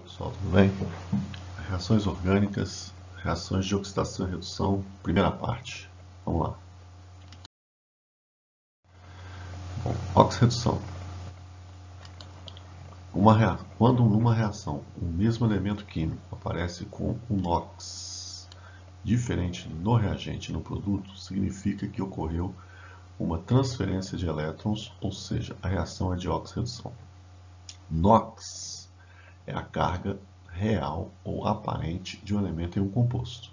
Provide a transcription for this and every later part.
Pessoal, tudo bem? Reações orgânicas, reações de oxidação e redução, primeira parte. Vamos lá. Bom, oxirredução. Quando numa reação o mesmo elemento químico aparece com um NOx diferente no reagente e no produto, significa que ocorreu uma transferência de elétrons, ou seja, a reação é de oxirredução. NOx é a carga real ou aparente de um elemento em um composto,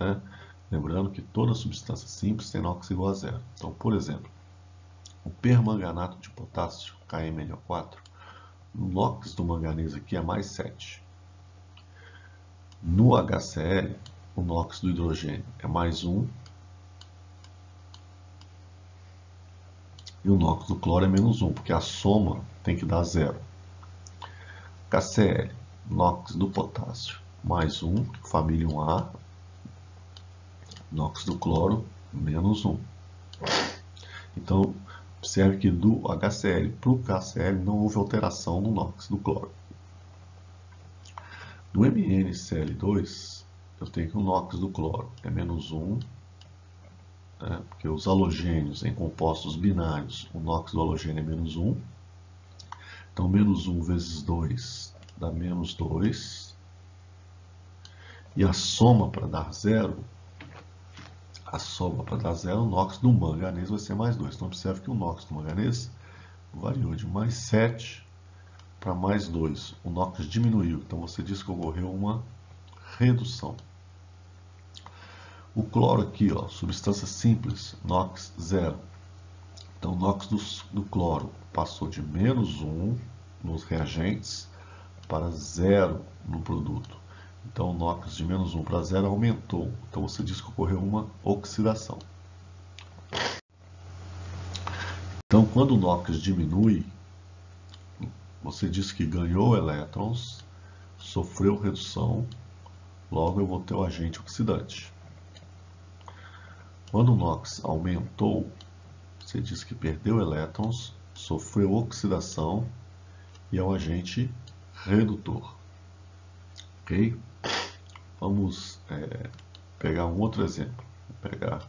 né? Lembrando que toda substância simples tem NOx igual a zero. Então, por exemplo, o permanganato de potássio, KMNO4, o NOx do manganês aqui é mais 7. No HCl, o NOx do hidrogênio é mais 1. E o NOx do cloro é menos 1, porque a soma tem que dar 0. HCl, NOx do potássio, mais 1, família 1A. NOx do cloro, menos 1. Então, observe que do HCl para o KCl não houve alteração no NOx do cloro. No MnCl2, eu tenho que o NOx do cloro é menos 1, né, porque os halogênios em compostos binários, o NOx do halogênio é menos 1. Então, menos 1 vezes 2 dá menos 2. E a soma para dar 0, o NOx do manganês vai ser mais 2. Então, observe que o NOx do manganês variou de mais 7 para mais 2. O NOx diminuiu. Então, você diz que ocorreu uma redução. O cloro aqui, ó, substância simples, NOx 0. Então, o NOx do cloro passou de menos 1 nos reagentes para 0 no produto. Então, o NOx de menos 1 para 0 aumentou. Então, você diz que ocorreu uma oxidação. Então, quando o NOx diminui, você diz que ganhou elétrons, sofreu redução, logo eu vou ter o agente oxidante. Quando o NOx aumentou, você diz que perdeu elétrons, sofreu oxidação e é um agente redutor. Ok? Vamos pegar um outro exemplo. Vou pegar,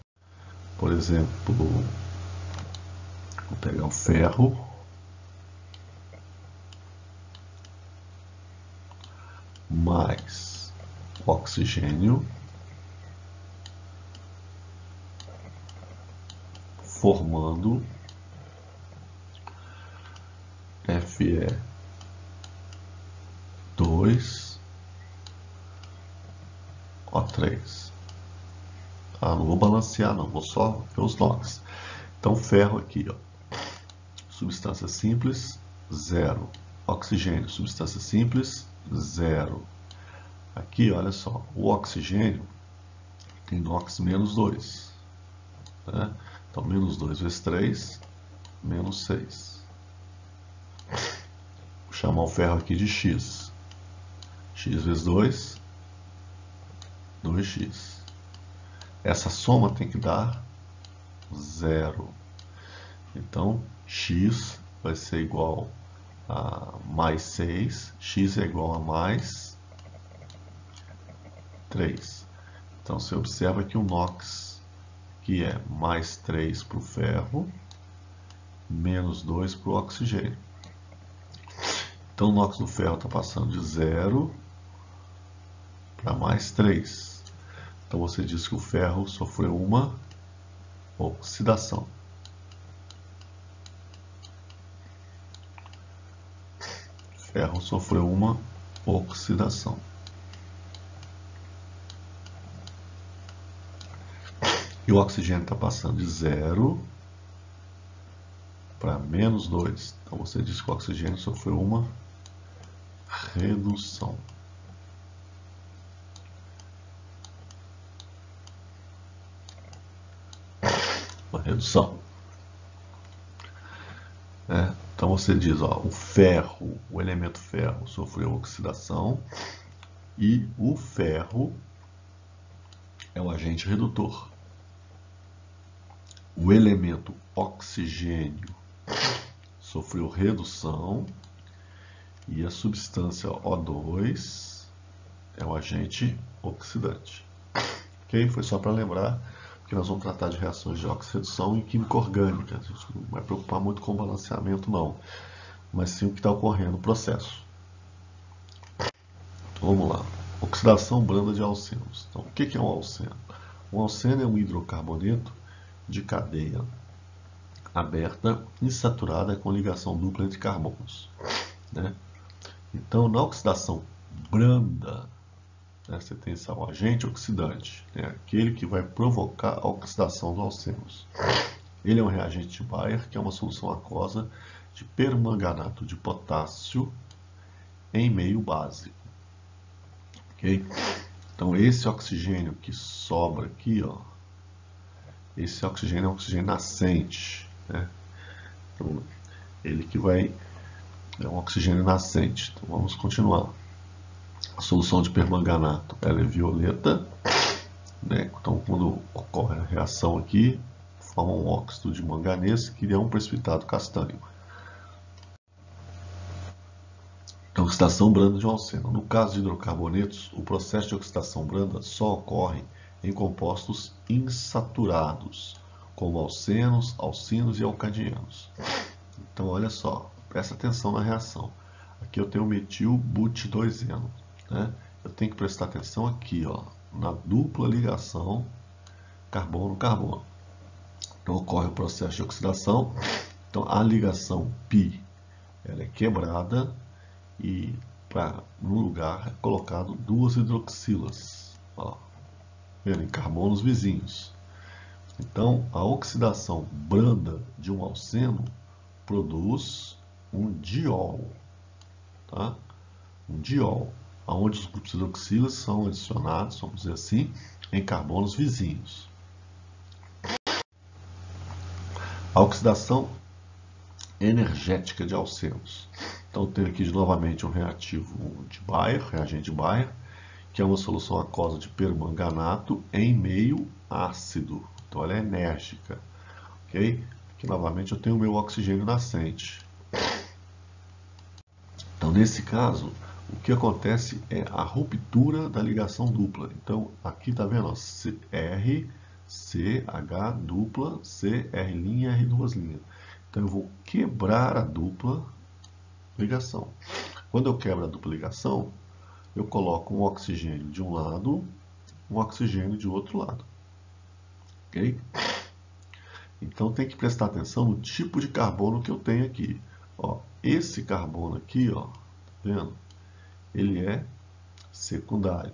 por exemplo, vou pegar o ferro mais oxigênio formando Fe2O3. Não vou balancear não, vou só ver os NOx. Então, ferro aqui, ó, substância simples, 0. Oxigênio, substância simples, 0. Aqui, olha só, o oxigênio tem NOx menos 2. Né? Então, menos 2 vezes 3, menos 6. Vou chamar o ferro aqui de X. X vezes 2, 2x. Essa soma tem que dar 0. Então, x vai ser igual a mais 6. X é igual a mais 3. Então, você observa que o NOx, que é mais 3 para o ferro, menos 2 para o oxigênio. Então, o NOx do ferro está passando de 0 para mais 3. Então, você diz que o ferro sofreu uma oxidação. Ferro sofreu uma oxidação. E o oxigênio está passando de 0 para menos 2. Então, você diz que o oxigênio sofreu uma redução. Uma redução. Então, você diz, ó, o elemento ferro sofreu oxidação e o ferro é o agente redutor. O elemento oxigênio sofreu redução E a substância O2 é o agente oxidante. Ok? Foi só para lembrar que nós vamos tratar de reações de oxi-redução em química orgânica. A gente não vai preocupar muito com o balanceamento, não, mas sim o que está ocorrendo no processo. Então, vamos lá. Oxidação branda de alcenos. Então, o que é um alceno? Um alceno é um hidrocarboneto de cadeia aberta insaturada com ligação dupla entre carbonos, né? Então, na oxidação branda, né, você tem o agente oxidante, né, aquele que vai provocar a oxidação dos alcenos. Ele é um reagente de Bayer, que é uma solução aquosa de permanganato de potássio em meio básico. Okay? Então, esse oxigênio que sobra aqui, ó, esse oxigênio é um oxigênio nascente, né? Então, ele que vai... é um oxigênio nascente. Então, vamos continuar. A solução de permanganato ela é violeta, né? Então, quando ocorre a reação aqui, forma um óxido de manganês que é um precipitado castanho. Então, oxidação branda de um alceno. No caso de hidrocarbonetos, o processo de oxidação branda só ocorre em compostos insaturados, como alcenos, alcinos e alcadianos. Então, olha só, presta atenção na reação. Aqui eu tenho metil-but2-eno, né? Eu tenho que prestar atenção aqui, ó, na dupla ligação carbono-carbono. Então, ocorre o processo de oxidação. Então, a ligação π ela é quebrada e no lugar é colocado duas hidroxilas, ó, vendo, em carbonos vizinhos. Então, a oxidação branda de um alceno produz um diol, tá? Um diol, onde os grupos hidroxilas são adicionados, vamos dizer assim, em carbonos vizinhos. A oxidação energética de alcenos. Então, eu tenho aqui novamente um reativo de Bayer, reagente de Bayer, que é uma solução aquosa de permanganato em meio ácido. Então, ela é enérgica. Ok? Aqui novamente eu tenho o meu oxigênio nascente. Então, nesse caso, o que acontece é a ruptura da ligação dupla. Então, aqui está vendo? R, CH dupla, CR', R2'. Então, eu vou quebrar a dupla ligação. Quando eu quebro a dupla ligação, eu coloco um oxigênio de um lado, um oxigênio de outro lado. Ok? Então, tem que prestar atenção no tipo de carbono que eu tenho aqui. Ó, esse carbono aqui, ó, tá vendo? Ele é secundário.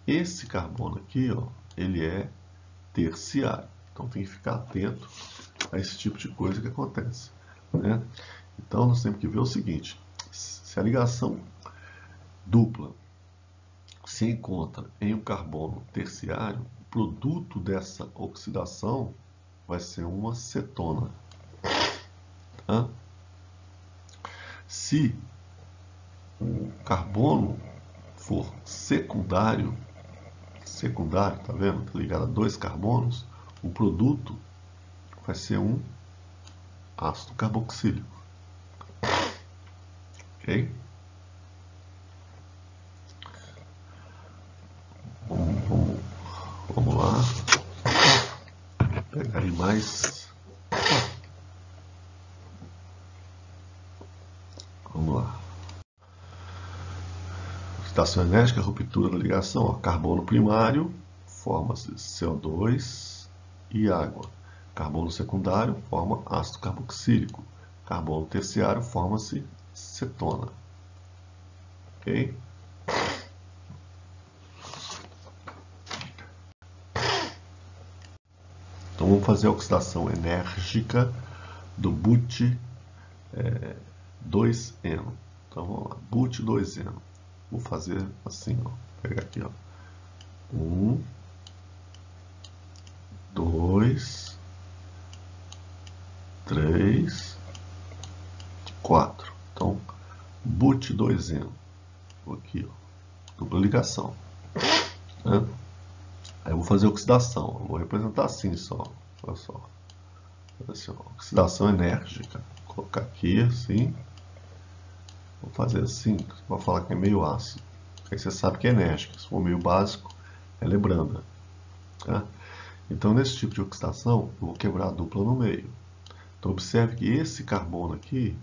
Esse carbono aqui, ó, ele é terciário. Então, tem que ficar atento a esse tipo de coisa que acontece, né? Então, nós temos que ver o seguinte: se a ligação dupla se encontra em um carbono terciário, o produto dessa oxidação vai ser uma cetona. Tá? Se o carbono for secundário, tá vendo? Está ligado a dois carbonos, o produto vai ser um ácido carboxílico. Ok? Vamos lá. Pegar aí mais. Vamos lá. Oxidação enérgica, ruptura da ligação. Ó, carbono primário, forma-se CO2 e água. Carbono secundário, forma ácido carboxílico. Carbono terciário, forma-se cetona. Ok? Então, vamos fazer a oxidação enérgica do but2-eno. Então, vamos lá. But2-eno. Vou fazer assim, ó. Vou pegar aqui, ó. 1, 2, 3, 4. Então, but2-eno. Vou aqui, ó. Dupla ligação. Né? Aí eu vou fazer oxidação. Eu vou representar assim só. Olha só. Assim, ó. Oxidação enérgica. Vou colocar aqui assim. Vou fazer assim, vou falar que é meio ácido. Aí você sabe que é enérgica. Se for meio básico, ela é branda. Tá? Então, nesse tipo de oxidação, eu vou quebrar a dupla no meio. Então, observe que esse carbono aqui,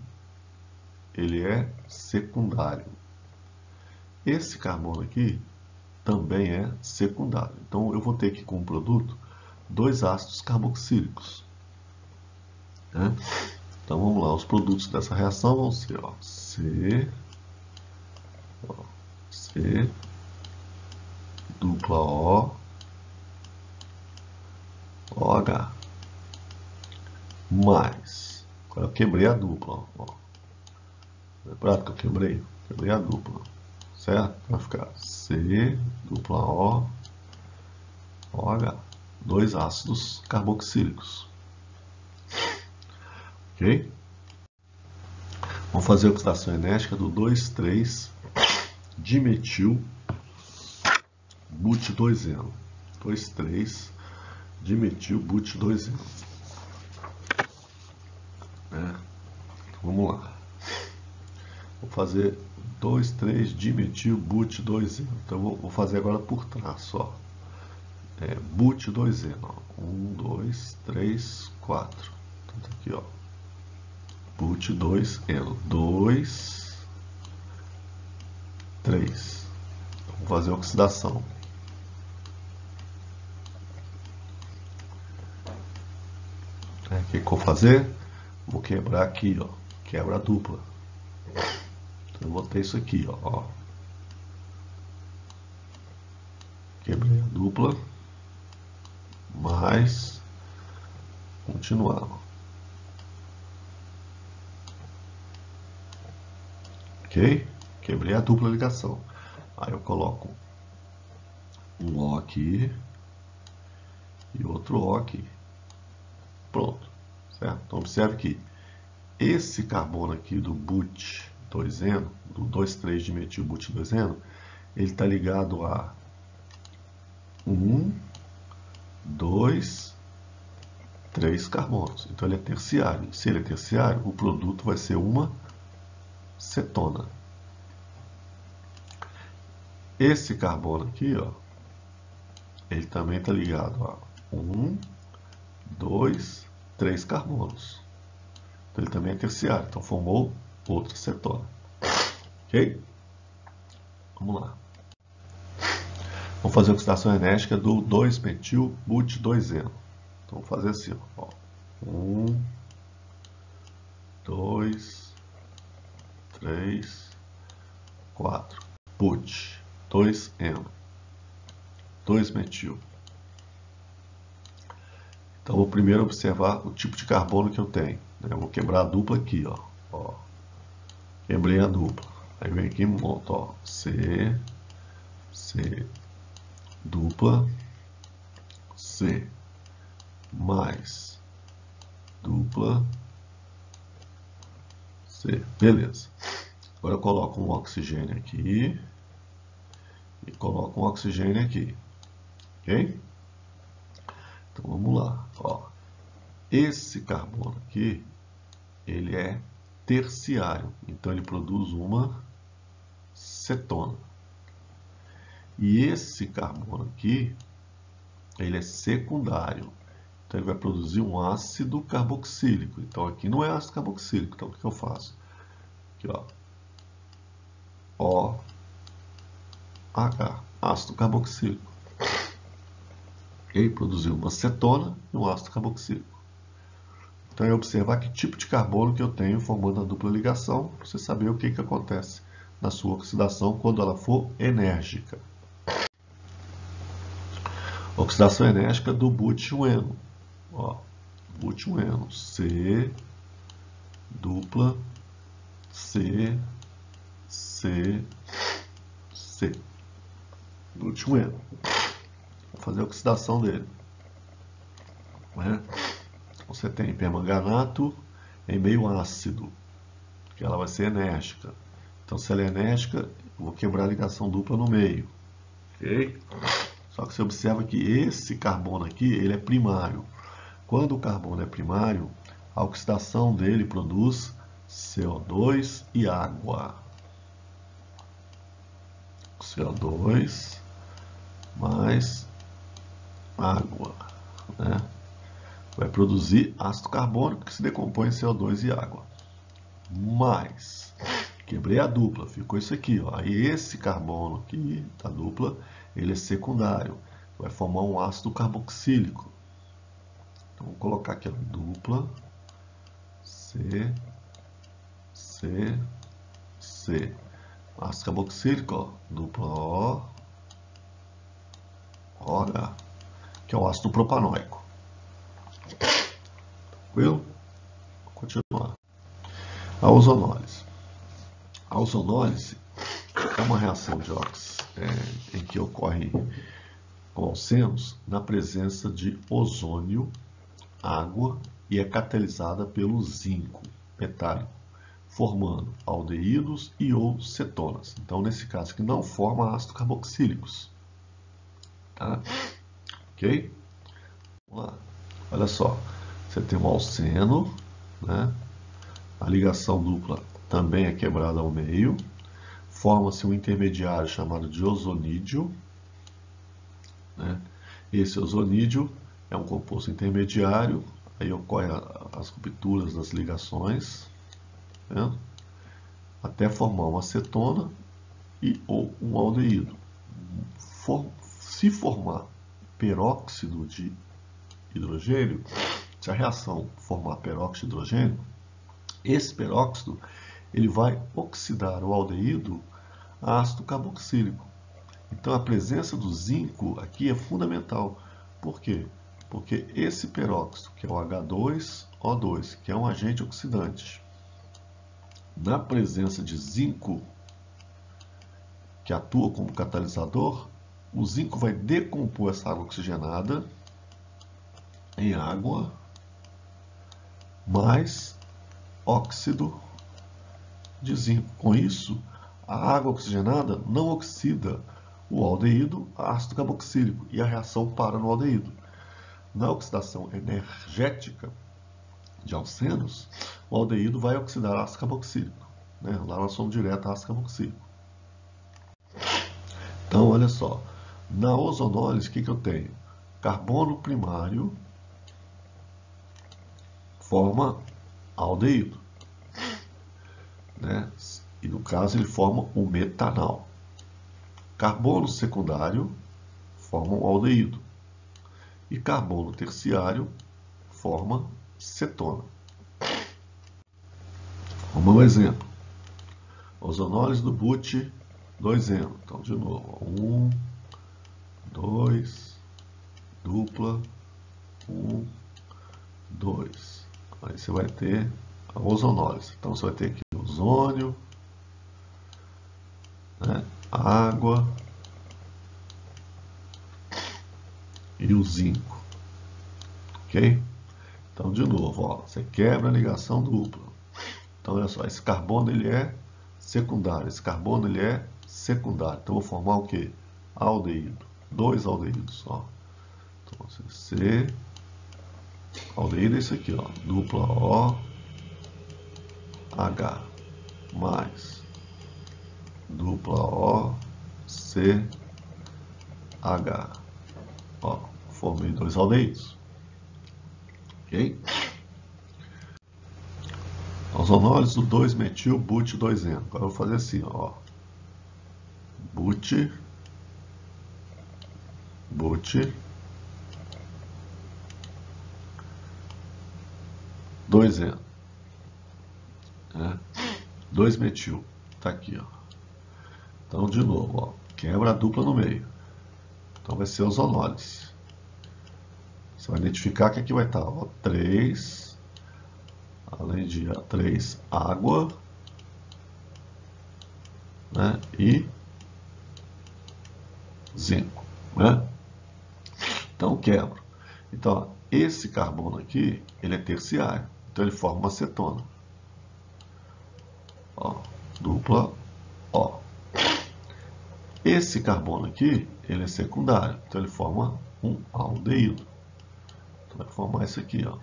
ele é secundário. Esse carbono aqui também é secundário. Então, eu vou ter aqui como produto dois ácidos carboxílicos. Né? Então, vamos lá. Os produtos dessa reação vão ser C, dupla OH. Mais. Agora eu quebrei a dupla. Ó. Lembrado que eu quebrei? Quebrei a dupla. Certo? Vai ficar C, dupla OH. Dois ácidos carboxílicos. Ok? Vamos fazer a oxidação enérgica do 2,3-dimetil but2-eno. 2,3-dimetil but2-eno. Vamos lá. Vou fazer 2,3-dimetil but2-eno. Então vou fazer agora por traço. Ó. But2-eno. 1, 2, 3, 4. Então tá aqui, ó. But2-eno. 2, 3. Vamos fazer a oxidação. O que eu vou fazer? Vou quebrar aqui, ó. Quebra a dupla. Então eu botei isso aqui, ó. Quebrei a dupla. Mais. Continuar. Ok? Quebrei a dupla ligação. Aí eu coloco um O aqui e outro O aqui. Pronto. Certo? Então observe que esse carbono aqui do but2-eno, do 2,3-dimetil but2-eno, ele está ligado a 1, 2, 3 carbonos. Então ele é terciário. Se ele é terciário, o produto vai ser uma cetona. Esse carbono aqui, ó, ele também está ligado a 1, 2, 3 carbonos. Então ele também é terciário. Então formou outra cetona. Ok? Vamos lá. Vamos fazer a oxidação enérgica do 2-metil but2-eno. Então vamos fazer assim, ó. 1, 2, 3, 4. But, 2-eno. 2-metil. Então vou primeiro observar o tipo de carbono que eu tenho. Eu vou quebrar a dupla aqui, ó. Quebrei a dupla. Aí vem aqui e monto, ó. C, dupla, C, mais, dupla, C. Beleza. Agora eu coloco um oxigênio aqui e coloco um oxigênio aqui. Ok? Então vamos lá. Ó. Esse carbono aqui, ele é terciário. Então ele produz uma cetona. E esse carbono aqui, ele é secundário. Então ele vai produzir um ácido carboxílico. Então aqui não é ácido carboxílico. Então o que eu faço? Aqui, ó. OH, ácido carboxílico. Ok? Produziu uma cetona e um ácido carboxílico. Então é observar que tipo de carbono que eu tenho formando a dupla ligação, para você saber o que acontece na sua oxidação quando ela for enérgica. Oxidação enérgica do but2-eno. But2-eno. C, dupla, C, but2-eno. Vou fazer a oxidação dele. Você tem permanganato em meio ácido, que ela vai ser enérgica. Então, se ela é enérgica, eu vou quebrar a ligação dupla no meio. Ok? Só que você observa que esse carbono aqui, ele é primário. Quando o carbono é primário, a oxidação dele produz CO2 e água. CO2 mais água, né? Vai produzir ácido carbônico que se decompõe em CO2 e água. Mais, quebrei a dupla, ficou isso aqui, ó. Aí esse carbono aqui da dupla, ele é secundário, vai formar um ácido carboxílico. Então vou colocar aqui, ó, dupla C, C, C. Ácido carboxílico, ó, dupla O, OH, que é o ácido propanóico. Tranquilo? Vou continuar. A ozonólise. A ozonólise é uma reação de em que ocorre com alcenos na presença de ozônio, água e é catalisada pelo zinco metálico, formando aldeídos e ou cetonas. Então, nesse caso aqui, não forma ácidos carboxílicos. Tá? Ok? Vamos lá. Olha só, você tem um alceno, né? A ligação dupla também é quebrada ao meio. Forma-se um intermediário chamado de ozonídeo, né? Esse ozonídeo é um composto intermediário, aí ocorrem as rupturas das ligações, né? Até formar uma cetona e ou um aldeído. Se formar peróxido de hidrogênio, se a reação formar peróxido de hidrogênio, esse peróxido ele vai oxidar o aldeído a ácido carboxílico. Então a presença do zinco aqui é fundamental. Por quê? Porque esse peróxido, que é o H2O2, que é um agente oxidante, na presença de zinco, que atua como catalisador, o zinco vai decompor essa água oxigenada em água mais óxido de zinco. Com isso, a água oxigenada não oxida o aldeído a ácido carboxílico e a reação para no aldeído. Na oxidação energética de alcenos, o aldeído vai oxidar ácido carboxílico, né? Lá nós somos direto a ácido carboxílico. Então, olha só, na ozonólise, o que eu tenho? Carbono primário forma aldeído, né? E no caso ele forma o metanal. Carbono secundário forma um aldeído. E carbono terciário forma cetona. Vamos um exemplo. Ozonólise do but 2Eno. Então, de novo, 1, 2, dupla, 1, 2. Aí você vai ter a ozonólise. Então, você vai ter aqui ozônio, né, água e o zinco. Ok? Então, de novo, ó, você quebra a ligação dupla. Então, olha só, esse carbono ele é secundário, esse carbono ele é secundário. Então, eu vou formar o quê? Aldeído. Dois aldeídos, ó. Então, C, aldeído é isso aqui, ó. Dupla O, H, mais dupla O, C, H. Ó, formei dois aldeídos. Ok? Ozonólise do 2-metil but 2Eno. Agora eu vou fazer assim, ó. But 2Eno. Né? 2-metil. Tá aqui, ó. Então, de novo, ó. Quebra a dupla no meio. Então vai ser ozonólise. Você vai identificar que aqui vai estar, ó, 3, além de 3, água, né, e zinco, né? Então quebra. Então, ó, esse carbono aqui, ele é terciário, então ele forma uma cetona. Ó, dupla O. Esse carbono aqui, ele é secundário, então ele forma um aldeído. Então vai formar isso aqui, ó.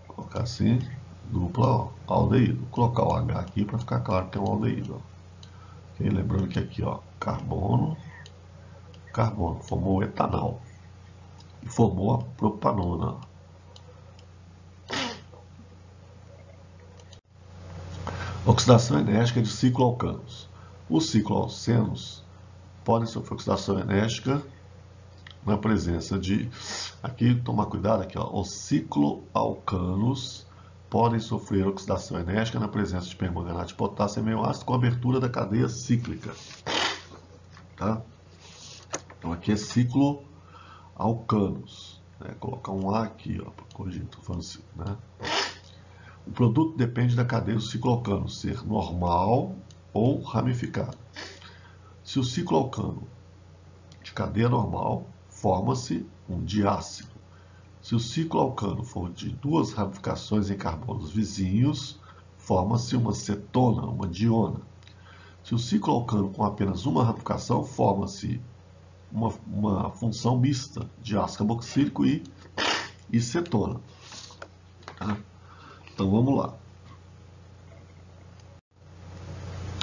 Vou colocar assim, dupla O, aldeído. Vou colocar o H aqui para ficar claro que é um aldeído, ó. Okay? Lembrando que aqui, ó, carbono, formou o etanol e formou a propanona. Oxidação enérgica de cicloalcanos. Os cicloalcenos podem sofrer oxidação enérgica na presença de... Aqui, tomar cuidado aqui, ó. Os cicloalcanos podem sofrer oxidação enérgica na presença de permanganato de potássio e meio ácido com abertura da cadeia cíclica. Tá? Então aqui é cicloalcanos. Né? Colocar um A aqui, ó, para corrigir, estou falando assim, né? O produto depende da cadeia do cicloalcano ser normal ou ramificado. Se o cicloalcano de cadeia normal, forma-se um diácido. Se o cicloalcano for de duas ramificações em carbonos vizinhos, forma-se uma cetona, uma diona. Se o cicloalcano com apenas uma ramificação, forma-se uma função mista de ácido carboxílico e cetona. Tá? Então vamos lá.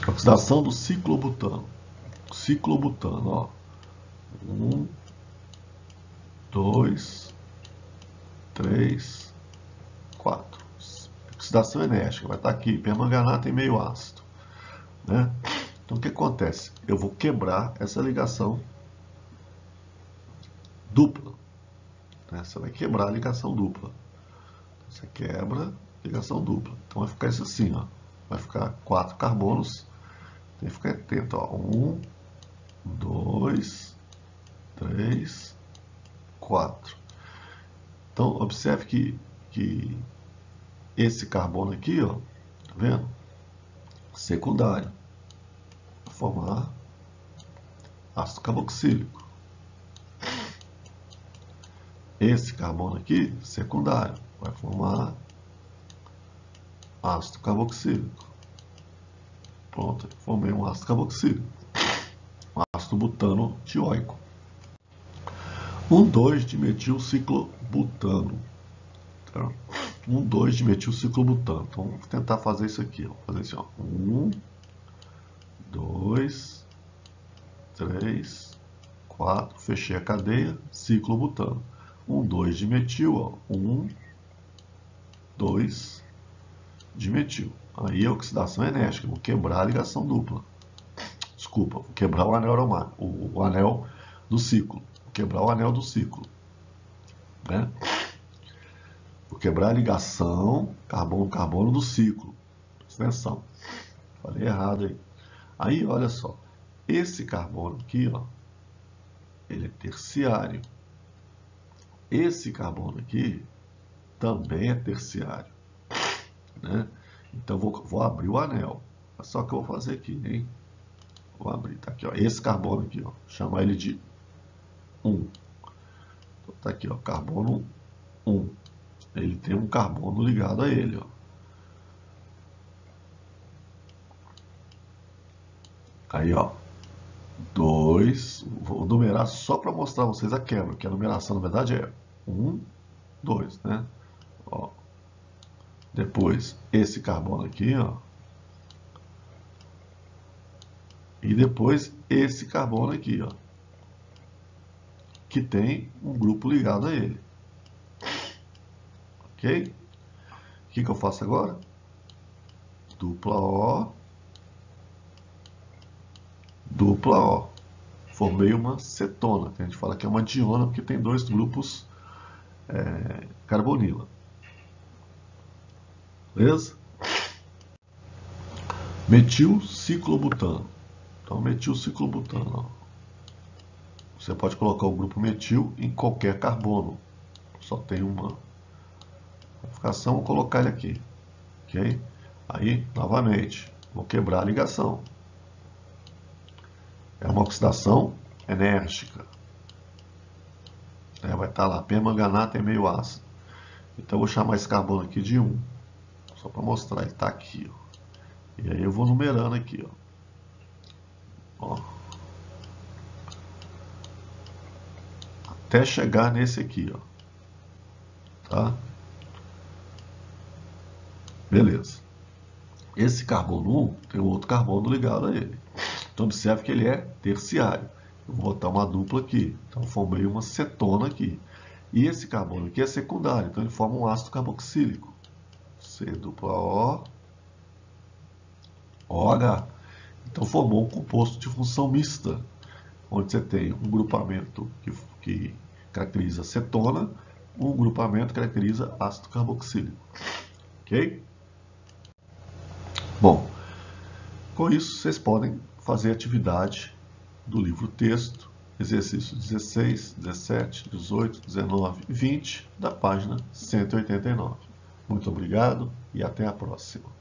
Oxidação do ciclobutano. Ciclobutano, ó. 1, 2, 3, 4. Oxidação enérgica, vai estar aqui, permanganato em meio ácido. Né? Então o que acontece? Eu vou quebrar essa ligação dupla. Né? Você vai quebrar a ligação dupla. Você quebra a ligação dupla. Então vai ficar isso assim, ó. Vai ficar 4 carbonos. Tem que ficar atento, ó. 1, 2, 3, 4. Então observe que esse carbono aqui, ó, tá vendo? Secundário. Vai formar ácido carboxílico. Esse carbono aqui, secundário, vai formar ácido carboxílico. Pronto, formei um ácido carboxílico. Um ácido butano tioico. 1,2-dimetilciclobutano. Tá? 1,2-dimetilciclobutano. Então vamos tentar fazer isso aqui. Vou fazer assim, ó. 1, 2, 3, 4. Fechei a cadeia. Ciclobutano. 1,2-dimetil, ó. 1, 2, dimetil. Aí a oxidação enérgica. Vou quebrar a ligação dupla. Desculpa, vou quebrar o anel aromático, o anel do ciclo. Vou quebrar o anel do ciclo. Né? Vou quebrar a ligação carbono-carbono do ciclo. Presta atenção. Falei errado aí. Aí, olha só. Esse carbono aqui, ó, ele é terciário. Esse carbono aqui também é terciário. Né? Então, vou abrir o anel. Olha só o que eu vou fazer aqui, hein? Vou abrir. Tá aqui, ó. Esse carbono aqui, ó. Chamar ele de 1. Então, tá aqui, ó. Carbono 1. Ele tem um carbono ligado a ele, ó. Aí, ó. 2. Vou numerar só para mostrar a vocês a quebra, que a numeração, na verdade, é 1, 2, né? Ó. Depois, esse carbono aqui, ó. E depois, esse carbono aqui, ó. Que tem um grupo ligado a ele. Ok? O que eu faço agora? Dupla O. Dupla O. Formei uma cetona, que a gente fala que é uma diona, porque tem dois grupos carbonila. Beleza? Metilciclobutano. Então, metilciclobutano. Ó. Você pode colocar o grupo metil em qualquer carbono. Só tem uma ramificação, vou colocar ele aqui. Ok? Aí, novamente, vou quebrar a ligação. É uma oxidação enérgica. Vai estar lá, permanganato em meio ácido. Então, eu vou chamar esse carbono aqui de 1. Só para mostrar, ele está aqui. Ó. E aí eu vou numerando aqui. Ó. Até chegar nesse aqui. Ó. Tá? Beleza. Esse carbono 1 tem outro carbono ligado a ele. Então, observe que ele é terciário. Eu vou botar uma dupla aqui. Então, eu formei uma cetona aqui. E esse carbono aqui é secundário. Então, ele forma um ácido carboxílico. C-O, OH. Então, formou um composto de função mista, onde você tem um grupamento que caracteriza cetona, um grupamento que caracteriza ácido carboxílico. Ok? Bom, com isso vocês podem fazer a atividade do livro texto, exercício 16, 17, 18, 19 e 20, da página 189. Muito obrigado e até a próxima.